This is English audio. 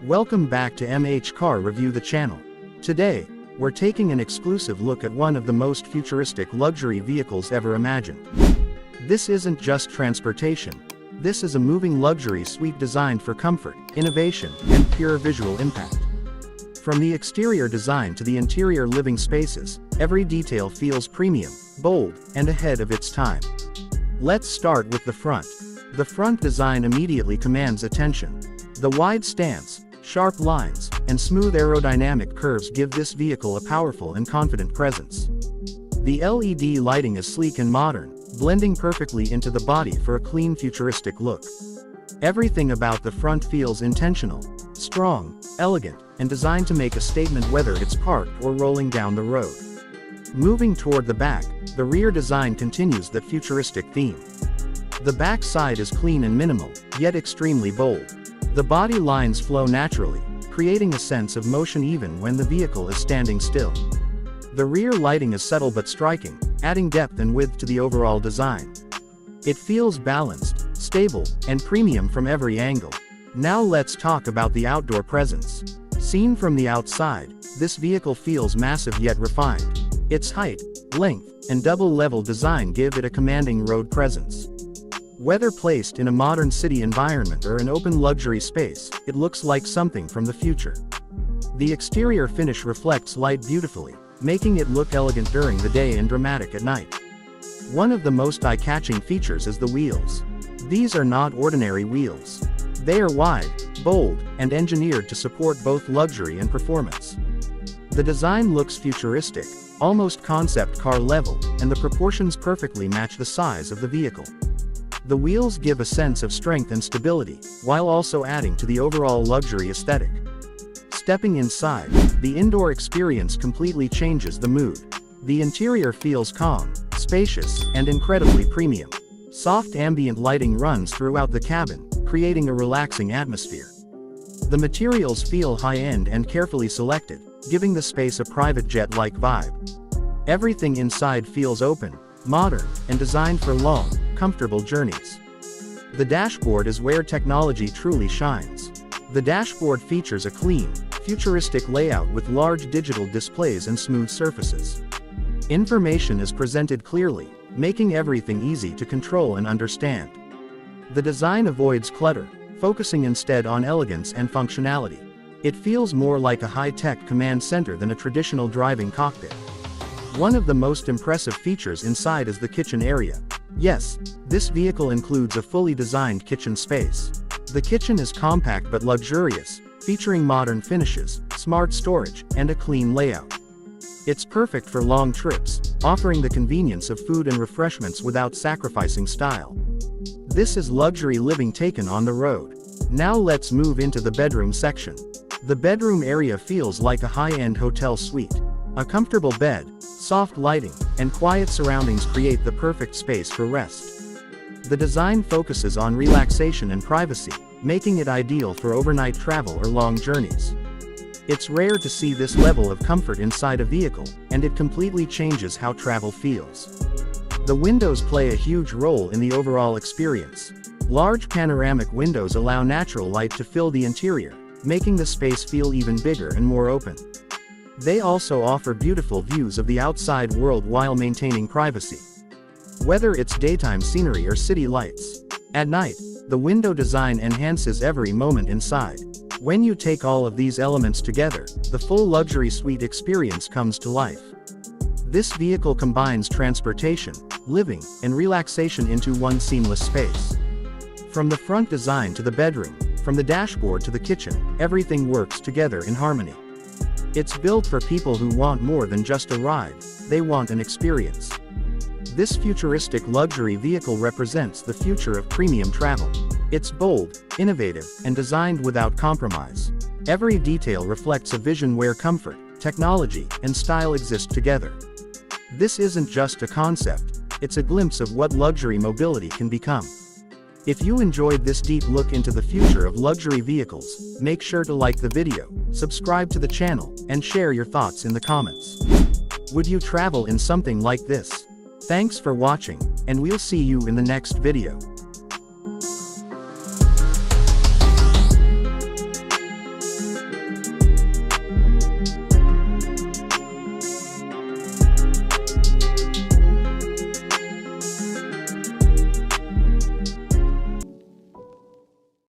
Welcome back to MH Car Review the channel. Today, we're taking an exclusive look at one of the most futuristic luxury vehicles ever imagined. This isn't just transportation. This is a moving luxury suite designed for comfort, innovation, and pure visual impact. From the exterior design to the interior living spaces, every detail feels premium, bold, and ahead of its time. Let's start with the front. The front design immediately commands attention. The wide stance, sharp lines, and smooth aerodynamic curves give this vehicle a powerful and confident presence. The LED lighting is sleek and modern, blending perfectly into the body for a clean futuristic look. Everything about the front feels intentional, strong, elegant, and designed to make a statement whether it's parked or rolling down the road. Moving toward the back, the rear design continues that futuristic theme. The back side is clean and minimal, yet extremely bold. The body lines flow naturally, creating a sense of motion even when the vehicle is standing still. The rear lighting is subtle but striking, adding depth and width to the overall design. It feels balanced, stable, and premium from every angle. Now let's talk about the outdoor presence. Seen from the outside, this vehicle feels massive yet refined. Its height, length, and double-level design give it a commanding road presence. Whether placed in a modern city environment or an open luxury space, it looks like something from the future. The exterior finish reflects light beautifully, making it look elegant during the day and dramatic at night. One of the most eye-catching features is the wheels. These are not ordinary wheels. They are wide, bold, and engineered to support both luxury and performance. The design looks futuristic, almost concept car level, and the proportions perfectly match the size of the vehicle. The wheels give a sense of strength and stability, while also adding to the overall luxury aesthetic. Stepping inside, the indoor experience completely changes the mood. The interior feels calm, spacious, and incredibly premium. Soft ambient lighting runs throughout the cabin, creating a relaxing atmosphere. The materials feel high-end and carefully selected, giving the space a private jet-like vibe. Everything inside feels open, modern, and designed for long, comfortable journeys. The dashboard is where technology truly shines. The dashboard features a clean, futuristic layout with large digital displays and smooth surfaces. Information is presented clearly, making everything easy to control and understand. The design avoids clutter, focusing instead on elegance and functionality. It feels more like a high-tech command center than a traditional driving cockpit. One of the most impressive features inside is the kitchen area. Yes, this vehicle includes a fully designed kitchen space. The kitchen is compact but luxurious, featuring modern finishes, smart storage, and a clean layout. It's perfect for long trips, offering the convenience of food and refreshments without sacrificing style. This is luxury living taken on the road. Now let's move into the bedroom section. The bedroom area feels like a high-end hotel suite. A comfortable bed, soft lighting, and quiet surroundings create the perfect space for rest. The design focuses on relaxation and privacy, making it ideal for overnight travel or long journeys. It's rare to see this level of comfort inside a vehicle, and it completely changes how travel feels. The windows play a huge role in the overall experience. Large panoramic windows allow natural light to fill the interior, making the space feel even bigger and more open. They also offer beautiful views of the outside world while maintaining privacy. Whether it's daytime scenery or city lights, at night, the window design enhances every moment inside. When you take all of these elements together, the full luxury suite experience comes to life. This vehicle combines transportation, living, and relaxation into one seamless space. From the front design to the bedroom, from the dashboard to the kitchen, everything works together in harmony. It's built for people who want more than just a ride, they want an experience. This futuristic luxury vehicle represents the future of premium travel. It's bold, innovative, and designed without compromise. Every detail reflects a vision where comfort, technology, and style exist together. This isn't just a concept, it's a glimpse of what luxury mobility can become. If you enjoyed this deep look into the future of luxury vehicles, make sure to like the video, subscribe to the channel, and share your thoughts in the comments. Would you travel in something like this? Thanks for watching, and we'll see you in the next video.